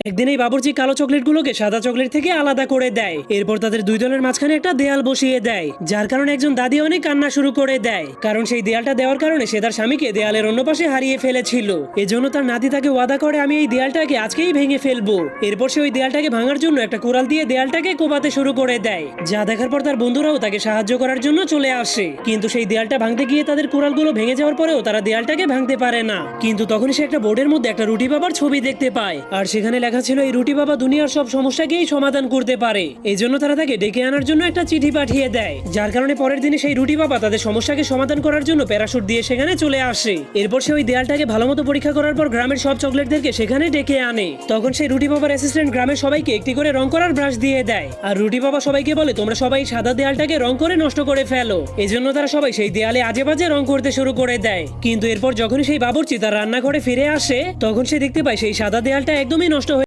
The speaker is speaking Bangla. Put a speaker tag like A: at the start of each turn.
A: একদিন এই বাবুর্চি কালো চকলেটগুলোকে সাদা চকলেট থেকে আলাদা করে দেয়। এরপর তাদের দুই দলের মাঝখানে একটা দেয়াল বসিয়ে দেয়, যার কারণে একজন দাদি অনেক কান্না শুরু করে দেয়, কারণ সেই দেয়ালটা দেওয়ার কারণে সে তার স্বামীকে দেয়ালের অন্য পাশে হারিয়ে ফেলেছিল। এজন্য তার নাতি তাকে ওয়াদা করে, আমি এই দেয়ালটাকে আজকেই ভেঙে ফেলবো। এরপর সে ওই দেয়ালটাকে ভাঙার জন্য একটা কুড়াল দিয়ে দেয়ালটাকে কোপাতে শুরু করে দেয়, যা দেখার পর তার বন্ধুরাও তাকে সাহায্য করার জন্য চলে আসে। কিন্তু সেই দেয়ালটা ভাঙতে গিয়ে তাদের কুড়ালগুলো ভেঙে যাওয়ার পরেও তারা দেয়ালটাকে ভাঙতে পারে না। কিন্তু তখন সে একটা বোর্ডের মধ্যে একটা রুটি বাবার ছবি দেখতে পায়, আর সেখানে লেখা ছিল এই রুটি বাবা দুনিয়ার সব সমস্যাকেই সমাধান করতে পারে। এই জন্য তারা তাকে ডেকে আনার জন্য একটা চিঠি পাঠিয়ে দেয়, যার কারণে পরের দিনে সেই রুটি বাবা তাদের সমস্যাকে সমাধান করার জন্য প্যারাশুট দিয়ে সেখানে চলে আসে। এরপর সে ওই দেয়ালটাকে ভালো মতো পরীক্ষা করার পর গ্রামের সব চকলেটদেরকে সেখানে ডেকে আনে। তখন সেই রুটি বাবার অ্যাসিস্ট্যান্ট গ্রামের সবাইকে একটি করে রং করার ব্রাশ দিয়ে দেয়, আর রুটি বাবা সবাইকে বলে, তোমরা সবাই সাদা দেয়ালটাকে রং করে নষ্ট করে ফেলো। এজন্য তারা সবাই সেই দেয়ালে আজে বাজে রং করতে শুরু করে দেয়। কিন্তু এরপর যখনই সেই বাবুর্চি তার রান্নাঘরে ফিরে আসে, তখন সে দেখতে পায় সেই সাদা দেয়ালটা একদমই নষ্ট হয়ে